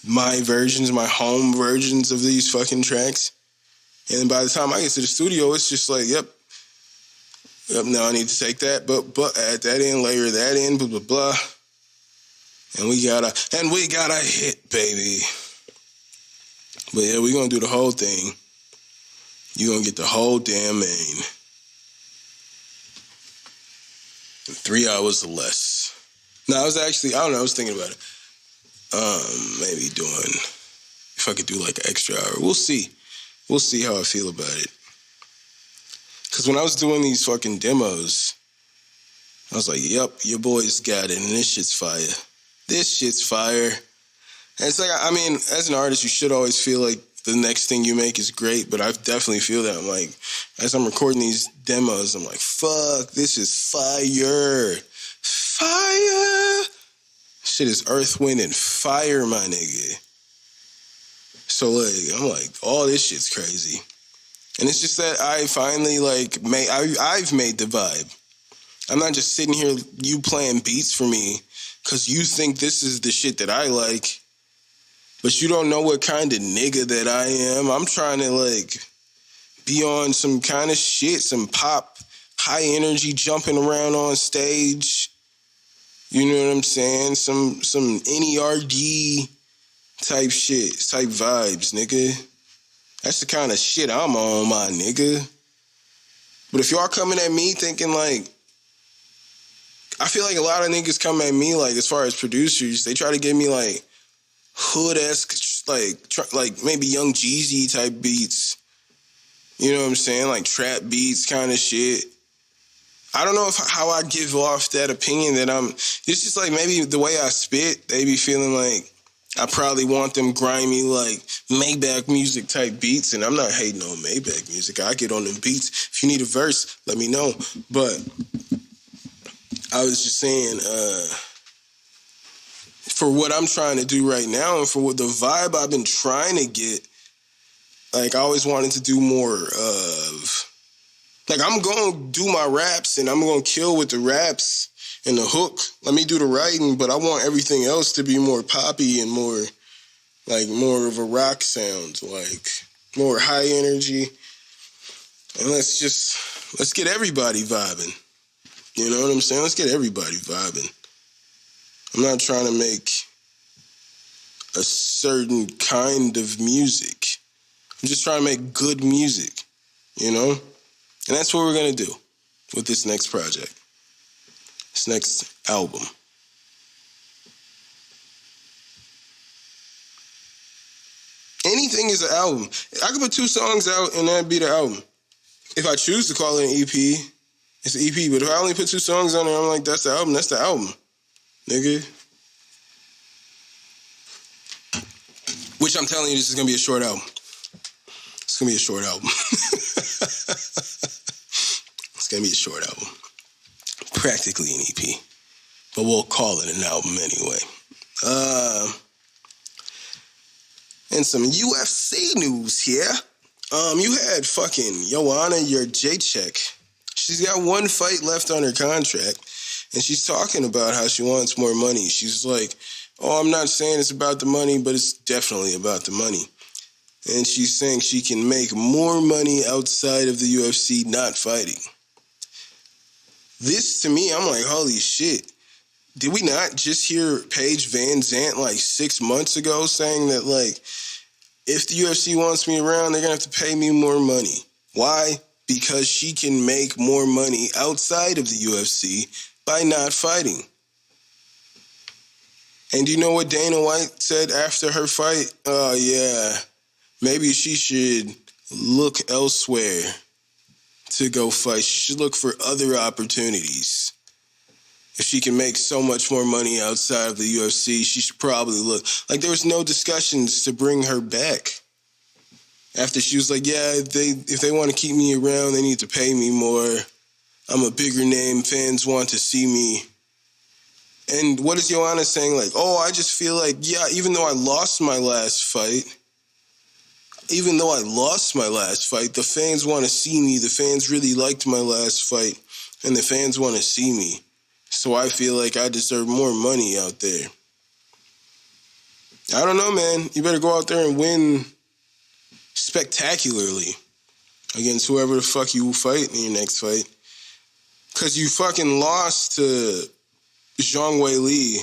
A: my versions, my home versions of these fucking tracks. And by the time I get to the studio, it's just like, yep, Yep, now I need to take that, but add that in, layer that in, blah, blah, blah. And we got a hit, baby. But yeah, we're going to do the whole thing. You're going to get the whole damn main. In 3 hours or less. No, I was thinking about it. Maybe if I could do like an extra hour. We'll see. We'll see how I feel about it. Because when I was doing these fucking demos, I was like, yep, your boy's got it, and this shit's fire. This shit's fire. And it's like, I mean, as an artist, you should always feel like the next thing you make is great, but I definitely feel that. I'm like, as I'm recording these demos, I'm like, fuck, this is fire. Fire. Shit is Earth, Wind, and Fire, my nigga. So, like, I'm like, all this shit's crazy. And it's just that I finally, I've made the vibe. I'm not just sitting here, you playing beats for me, because you think this is the shit that I like, but you don't know what kind of nigga that I am. I'm trying to, be on some kind of shit, some pop, high energy, jumping around on stage. You know what I'm saying? Some NERD type shit, type vibes, nigga. That's the kind of shit I'm on, my nigga. But if y'all coming at me thinking, I feel like a lot of niggas come at me, as far as producers, they try to give me, hood-esque, maybe Young Jeezy type beats. You know what I'm saying? Trap beats kind of shit. I don't know how I give off that opinion that it's just maybe the way I spit, they be feeling like I probably want them grimy, Maybach music type beats, and I'm not hating on Maybach music. I get on them beats. If you need a verse, let me know. But I was just saying, for what I'm trying to do right now and for what the vibe I've been trying to get, I always wanted to do more of... I'm going to do my raps, and I'm going to kill with the raps and the hook. Let me do the writing, but I want everything else to be more poppy and more, more of a rock sound, more high energy. And let's get everybody vibing. You know what I'm saying? Let's get everybody vibing. I'm not trying to make a certain kind of music. I'm just trying to make good music, you know? And that's what we're going to do with this next project, this next album. Anything is an album. I could put 2 songs out and that'd be the album. If I choose to call it an EP, it's an EP. But if I only put 2 songs on there, I'm like, that's the album. That's the album, nigga. Which I'm telling you, this is going to be a short album. It's going to be a short album. It's going to be a short album. Practically an EP. But we'll call it an album anyway. And some UFC news here. You had fucking Joanna Jędrzejczyk. She's got 1 fight left on her contract. And she's talking about how she wants more money. She's like, oh, I'm not saying it's about the money, but it's definitely about the money. And she's saying she can make more money outside of the UFC not fighting. This, to me, I'm like, holy shit. Did we not just hear Paige Van Zandt 6 months ago saying that, if the UFC wants me around, they're going to have to pay me more money? Why? Because she can make more money outside of the UFC by not fighting. And do you know what Dana White said after her fight? Maybe she should look elsewhere to go fight. She should look for other opportunities. If she can make so much more money outside of the UFC, she should probably look. There was no discussions to bring her back. After she was like, yeah, if they want to keep me around, they need to pay me more. I'm a bigger name. Fans want to see me. And what is Joanna saying? I just feel even though I lost my last fight, the fans want to see me. The fans really liked my last fight, and the fans want to see me. So I feel like I deserve more money out there. I don't know, man. You better go out there and win spectacularly against whoever the fuck you fight in your next fight. Because you fucking lost to Zhang Wei Li,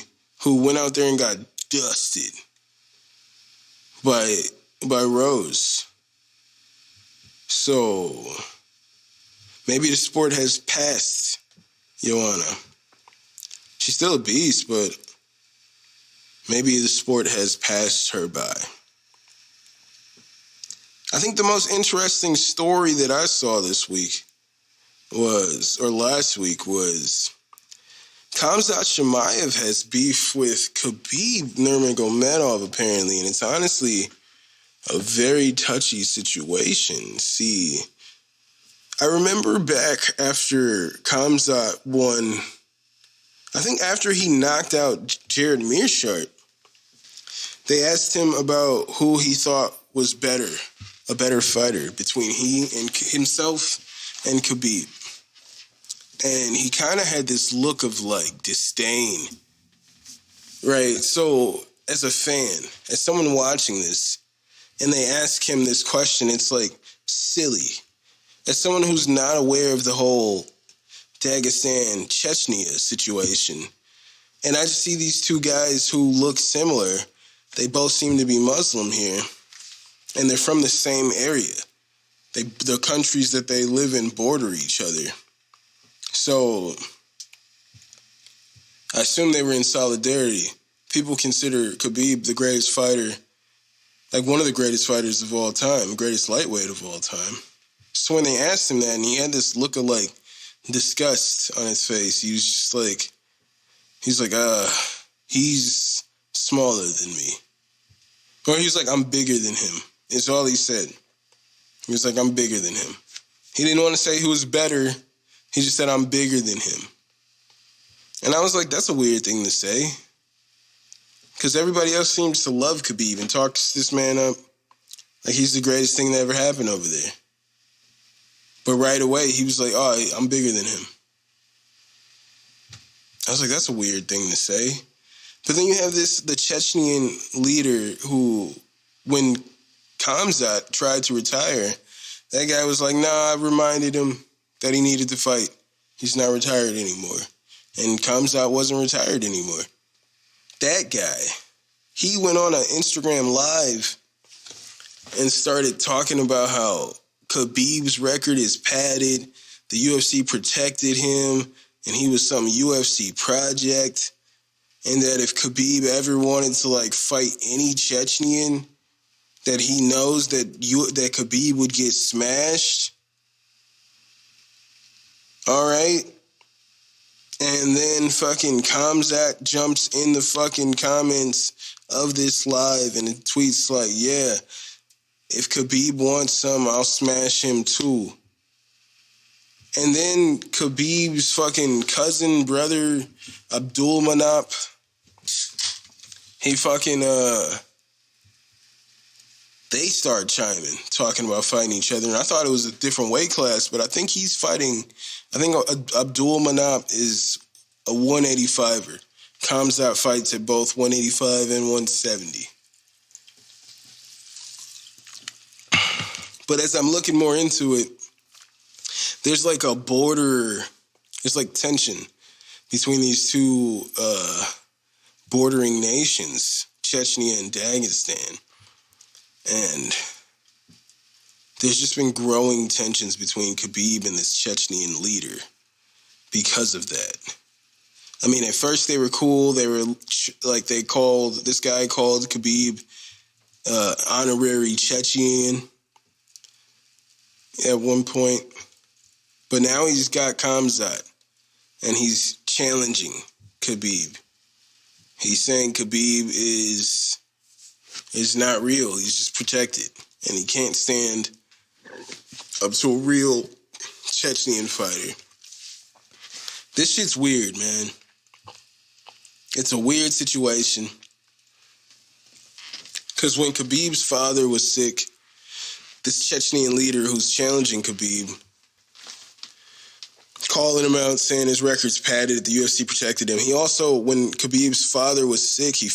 A: who went out there and got dusted by Rose. So maybe the sport has passed Joanna. She's still a beast, but maybe the sport has passed her by. I think the most interesting story that I saw this week last week was Khamzat Chimaev has beef with Khabib Nurmagomedov, apparently, and it's honestly a very touchy situation. See, I remember back after Khamzat won, I think after he knocked out Jared Mearshart, they asked him about who he thought was a better fighter between himself and Khabib. And he kind of had this look of like disdain, right? So as a fan, as someone watching this, and they ask him this question, it's like silly. As someone who's not aware of the whole Dagestan, Chechnya situation, and I just see these two guys who look similar. They both seem to be Muslim here, and they're from the same area. The countries that they live in border each other. So I assume they were in solidarity. People consider Khabib the greatest fighter, like one of the greatest fighters of all time, greatest lightweight of all time. So when they asked him that, and he had this look of like disgust on his face, he was just like, he's smaller than me. Or he was like, I'm bigger than him. It's all he said. He was like, I'm bigger than him. He didn't want to say who was better. He just said, I'm bigger than him. And I was like, that's a weird thing to say. Because everybody else seems to love Khabib and talks this man up like he's the greatest thing that ever happened over there. But right away, he was like, oh, I'm bigger than him. I was like, that's a weird thing to say. But then you have the Chechnyan leader who, when Khamzat tried to retire, that guy was like, nah, I reminded him that he needed to fight. He's not retired anymore. And Khamzat wasn't retired anymore. That guy, he went on an Instagram Live and started talking about how Khabib's record is padded, the UFC protected him, and he was some UFC project, and that if Khabib ever wanted to like fight any Chechnyan, that he knows that Khabib would get smashed. All right. And then fucking Khamzat jumps in the fucking comments of this live and it tweets like, yeah, if Khabib wants some, I'll smash him too. And then Khabib's fucking cousin, brother, Abdul Manap, he fucking, they start chiming, talking about fighting each other. And I thought it was a different weight class, but I think he's fighting, I think Abdul Manap is a 185er. Khamzat fights at both 185 and 170. But as I'm looking more into it, there's like a border, there's like tension between these two bordering nations, Chechnya and Dagestan. And there's just been growing tensions between Khabib and this Chechnyan leader because of that. I mean, at first they were cool. They were like, this guy called Khabib honorary Chechen at one point. But now he's got Khamzat and he's challenging Khabib. He's saying Khabib is not real. He's just protected. And he can't stand up to a real Chechnyan fighter. This shit's weird, man. It's a weird situation. Because when Khabib's father was sick, this Chechnyan leader who's challenging Khabib, calling him out, saying his record's padded, the UFC protected him. He also, when Khabib's father was sick, he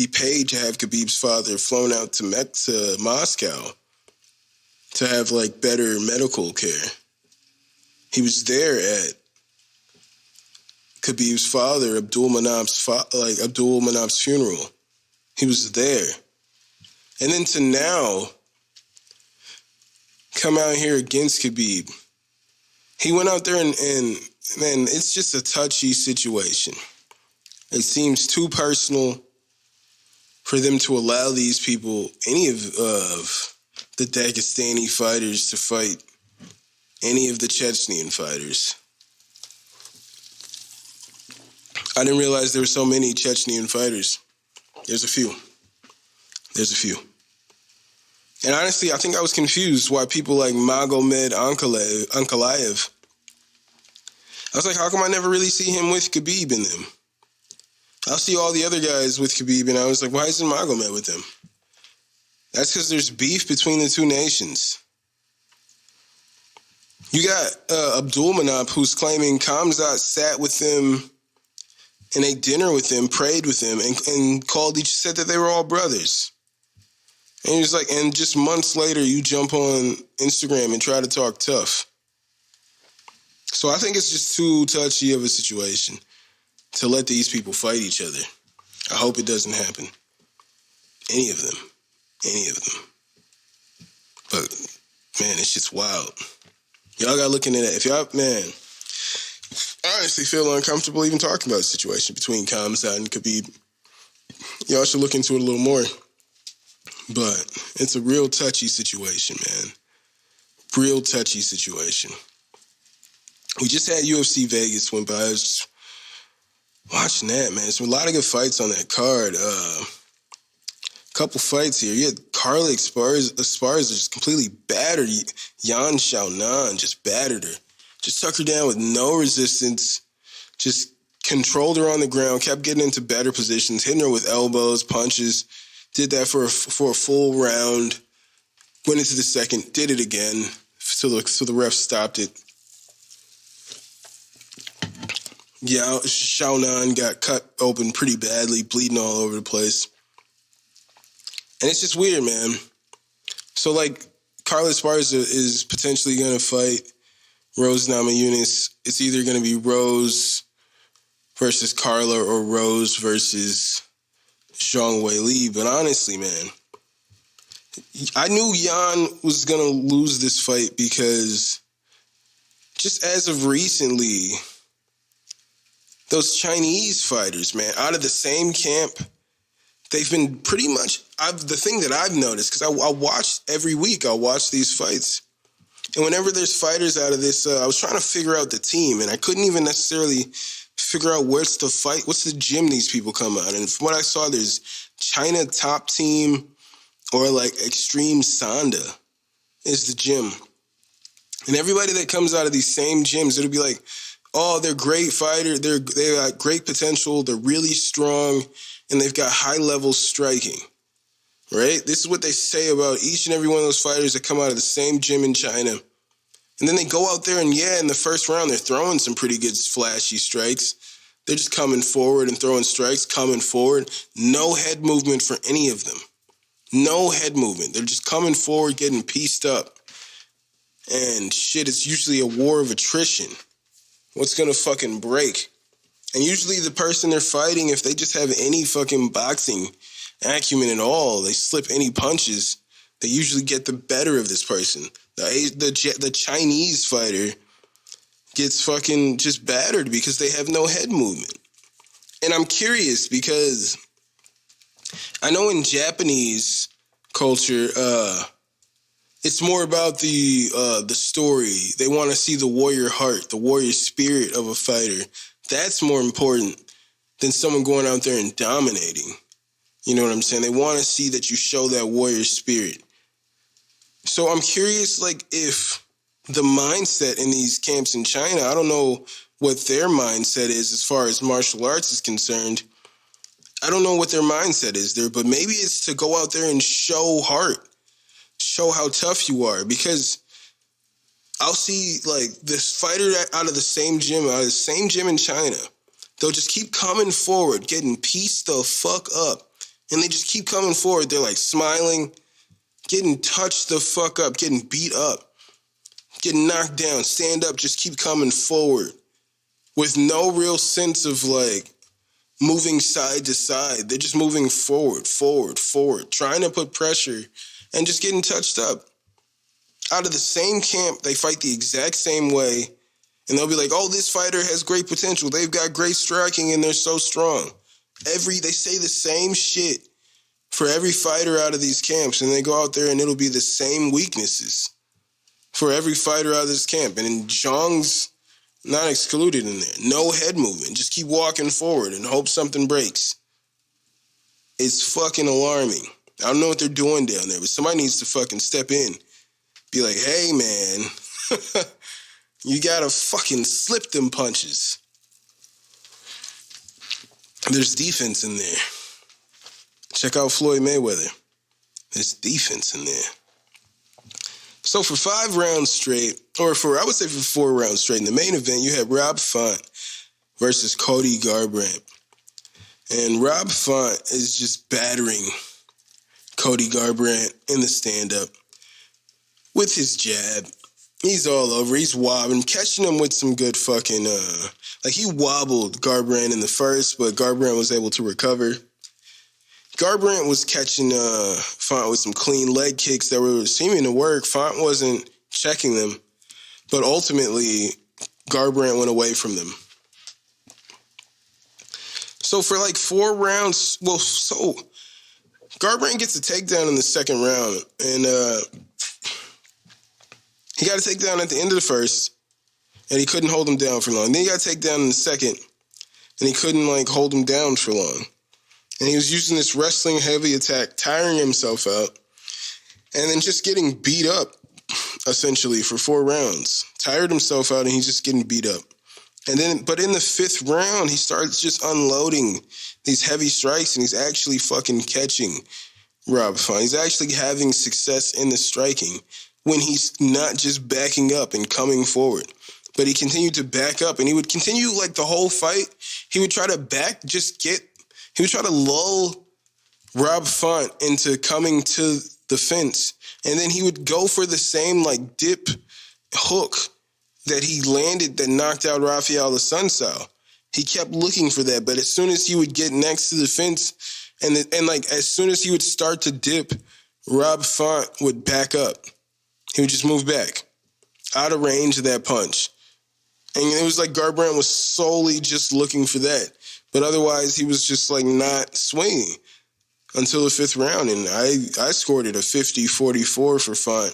A: paid to have Khabib's father flown out to Moscow to have, like, better medical care. He was there at Khabib's father, Abdul Manap's funeral. He was there. And then to now come out here against Khabib. He went out there and man, it's just a touchy situation. It seems too personal for them to allow these people, any of the Dagestani fighters, to fight any of the Chechenian fighters. I didn't realize there were so many Chechenian fighters. There's a few. And honestly, I think I was confused why people like Magomed Ankalaev. I was like, how come I never really see him with Khabib in them? I'll see all the other guys with Khabib, and I was like, why isn't Magomed with them? That's because there's beef between the two nations. You got Abdul Manap, who's claiming Khamzat sat with them and ate dinner with them, prayed with them, and said that they were all brothers. And he was like, and just months later, you jump on Instagram and try to talk tough. So I think it's just too touchy of a situation to let these people fight each other. I hope it doesn't happen. Any of them. But, man, it's just wild. Y'all got to look into that. If y'all, man, I honestly feel uncomfortable even talking about the situation between Khamzat and Khabib. Y'all should look into it a little more. But it's a real touchy situation, man. Real touchy situation. We just had UFC Vegas went by. I was just watching that, man. There's a lot of good fights on that card. Couple fights here. You had Carla Esparza just completely battered Yan Xiaonan, just battered her. Just took her down with no resistance. Just controlled her on the ground, kept getting into better positions, hitting her with elbows, punches. Did that for a full round. Went into the second, did it again. So the ref stopped it. Yeah, Xiaonan got cut open pretty badly, bleeding all over the place. And it's just weird, man. So, like, Carla Esparza is potentially going to fight Rose Namajunas. It's either going to be Rose versus Carla or Rose versus Zhang Weili. But honestly, man, I knew Yan was going to lose this fight because just as of recently, those Chinese fighters, man, out of the same camp, they've been pretty much, the thing that I've noticed, because I watched every week, I watch these fights. And whenever there's fighters out of this, I was trying to figure out the team, and I couldn't even necessarily figure out where's the fight, what's the gym these people come out. And from what I saw, there's China Top Team or like Extreme Sanda is the gym. And everybody that comes out of these same gyms, it'll be like, oh, they're great fighters, they got great potential, they're really strong, and they've got high-level striking, right? This is what they say about each and every one of those fighters that come out of the same gym in China. And then they go out there and, in the first round, they're throwing some pretty good flashy strikes. They're just coming forward and throwing strikes, coming forward. No head movement for any of them. No head movement. They're just coming forward, getting pieced up. And shit, it's usually a war of attrition. What's going to fucking break? And usually the person they're fighting, if they just have any fucking boxing acumen at all, they slip any punches, they usually get the better of this person. The Chinese fighter gets fucking just battered because they have no head movement. And I'm curious because I know in Japanese culture, it's more about the story. They want to see the warrior heart, the warrior spirit of a fighter. That's more important than someone going out there and dominating. You know what I'm saying? They want to see that you show that warrior spirit. So I'm curious, like, if the mindset in these camps in China, I don't know what their mindset is as far as martial arts is concerned. I don't know what their mindset is there, but maybe it's to go out there and show heart, show how tough you are, because I'll see, like, this fighter out of the same gym in China, they'll just keep coming forward, getting pieced the fuck up, and they just keep coming forward. They're, like, smiling, getting touched the fuck up, getting beat up, getting knocked down, stand up, just keep coming forward. with no real sense of like moving side to side. They're just moving forward, trying to put pressure and just getting touched up. Out of the same camp, they fight the exact same way, and they'll be like, oh, this fighter has great potential. They've got great striking, and they're so strong. They say the same shit for every fighter out of these camps, and they go out there, and it'll be the same weaknesses for every fighter out of this camp. And Zhang's not excluded in there. No head movement. Just keep walking forward and hope something breaks. It's fucking alarming. I don't know what they're doing down there, but somebody needs to fucking step in. Be like, hey, man, you gotta fucking slip them punches. There's defense in there. Check out Floyd Mayweather. There's defense in there. So for 5 rounds straight, or I would say for 4 rounds straight, in the main event, you had Rob Font versus Cody Garbrandt. And Rob Font is just battering Cody Garbrandt in the stand-up with his jab. He's all over. He's wobbling, catching him with some good fucking, he wobbled Garbrandt in the first, but Garbrandt was able to recover. Garbrandt was catching Font with some clean leg kicks that were seeming to work. Font wasn't checking them, but ultimately, Garbrandt went away from them. So for like 4 rounds, Garbrandt gets a takedown in the second round, and he got a takedown at the end of the first, and he couldn't hold him down for long. Then he got a takedown in the second, and he couldn't hold him down for long. And he was using this wrestling heavy attack, tiring himself out, and then just getting beat up, essentially, for 4 rounds. Tired himself out, and he's just getting beat up. But in the 5th round, he starts just unloading these heavy strikes, and he's actually fucking catching Rob Font. He's actually having success in the striking when he's not just backing up and coming forward. But he continued to back up, and he would continue the whole fight. He would try to he would try to lull Rob Font into coming to the fence, and then he would go for the same dip hook that he landed that knocked out Rafael Assunção. He kept looking for that, but as soon as he would get next to the fence, and as soon as he would start to dip, Rob Font would back up. He would just move back, out of range of that punch. And it was like Garbrandt was solely just looking for that. But otherwise, he was just not swinging until the 5th round. And I scored it a 50-44 for Font.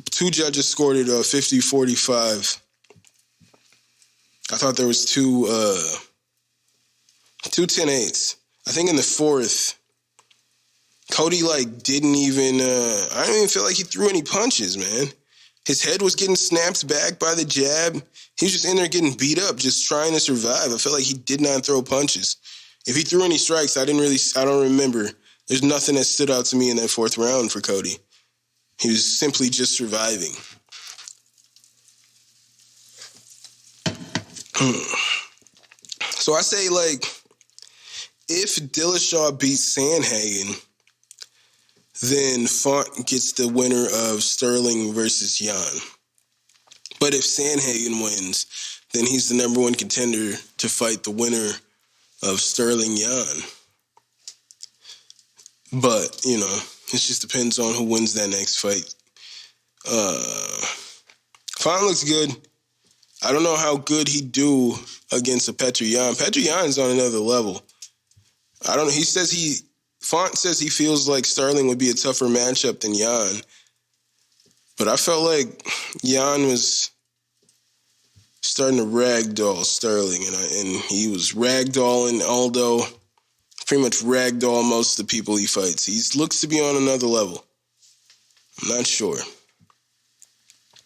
A: 2 judges scored it a 50-45. I thought there was two 10-8s. I think in the 4th, Cody didn't even, I don't even feel like he threw any punches, man. His head was getting snapped back by the jab. He was just in there getting beat up, just trying to survive. I felt like he did not throw punches. If he threw any strikes, I don't remember. There's nothing that stood out to me in that 4th round for Cody. He was simply just surviving. So I say, if Dillashaw beats Sandhagen, then Font gets the winner of Sterling versus Jan. But if Sandhagen wins, then he's the number 1 contender to fight the winner of Sterling Jan. But, it just depends on who wins that next fight. Font looks good. I don't know how good he'd do against a Petr Yan. Petr Yan's on another level. Font says he feels like Sterling would be a tougher matchup than Yan. But I felt like Yan was starting to ragdoll Sterling, and he was ragdolling Aldo, pretty much ragdoll most of the people he fights. He looks to be on another level. I'm not sure.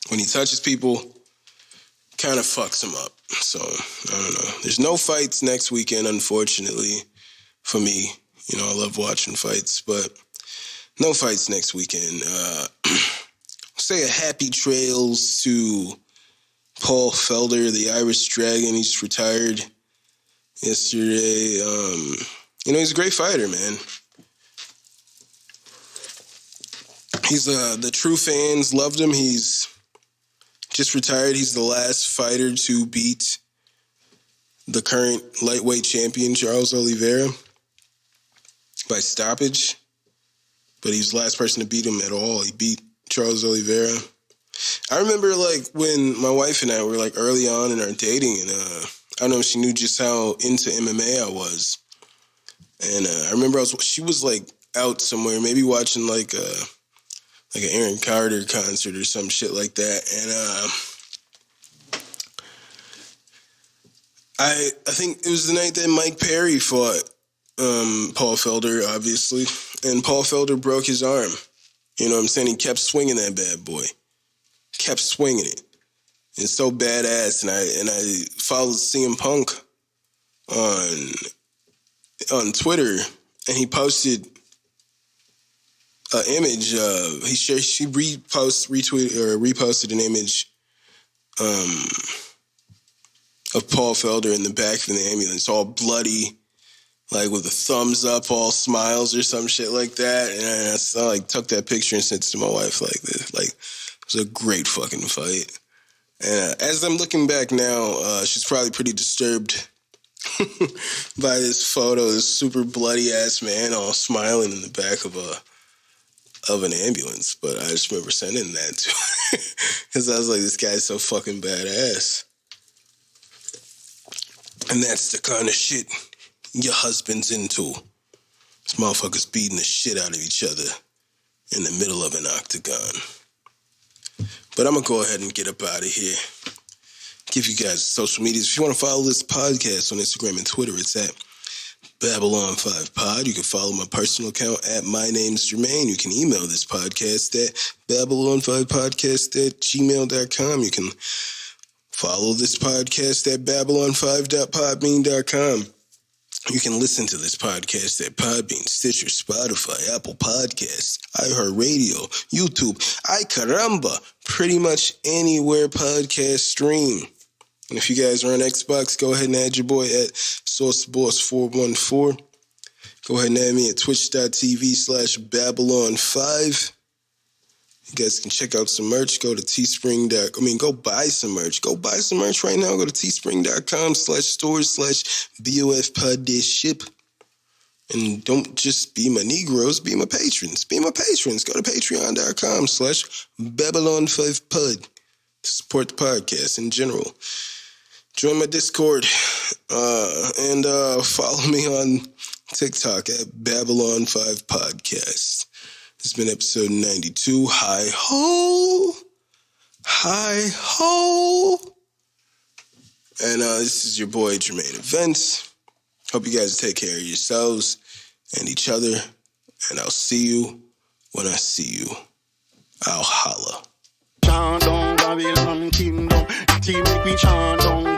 A: When he touches people, kind of fucks him up. So, I don't know. There's no fights next weekend, unfortunately, for me. I love watching fights, but no fights next weekend. Say a happy trails to Paul Felder, the Irish Dragon. He just retired yesterday. He's a great fighter, man. He's the true fans loved him. He's just retired. He's the last fighter to beat the current lightweight champion, Charles Oliveira, by stoppage. But he was the last person to beat him at all. He beat Charles Oliveira. I remember, like, when my wife and I were, like, early on in our dating, and I don't know if she knew just how into MMA I was. And I remember she was, like, out somewhere, maybe watching, like an Aaron Carter concert or some shit like that. And I think it was the night that Mike Perry fought Paul Felder, obviously. And Paul Felder broke his arm. You know what I'm saying? He kept swinging that bad boy. Kept swinging it. It's so badass. And I followed CM Punk on Twitter, and he posted an image. She reposted an image of Paul Felder in the back of the ambulance, all bloody, like with a thumbs up, all smiles or some shit like that. And I like took that picture and sent it to my wife like this. Like, it was a great fucking fight. And as I'm looking back now, she's probably pretty disturbed by this photo, this super bloody ass man all smiling in the back of an ambulance. But I just remember sending that to her because I was like, this guy's so fucking badass. And that's the kind of shit your husband's into. This motherfucker's beating the shit out of each other in the middle of an octagon. But I'm going to go ahead and get up out of here. Give you guys social medias. If you want to follow this podcast on Instagram and Twitter, it's at Babylon5Pod. You can follow my personal account at My Name's Jermaine. You can email this podcast at Babylon5podcast@gmail.com. You can follow this podcast at Babylon5.podbean.com. You can listen to this podcast at Podbean, Stitcher, Spotify, Apple Podcasts, iHeartRadio, YouTube, iCaramba, pretty much anywhere podcasts stream. And if you guys are on Xbox, go ahead and add your boy at SauceBoss414. Go ahead and add me at twitch.tv/Babylon5. You guys can check out some merch. Go to Teespring.com. Go buy some merch. Go buy some merch right now. Go to teespring.com/stores/BOFpod-ship. And don't just be my Negroes, be my patrons. Be my patrons. Go to patreon.com/Babylon5pod to support the podcast in general. Join my Discord and follow me on TikTok at Babylon5Podcast. This has been episode 92. Hi ho. Hi ho. And this is your boy Jermaine Events. Hope you guys take care of yourselves and each other. And I'll see you when I see you. I'll holla.
B: Chant down Babylon kingdom, that he make me chant down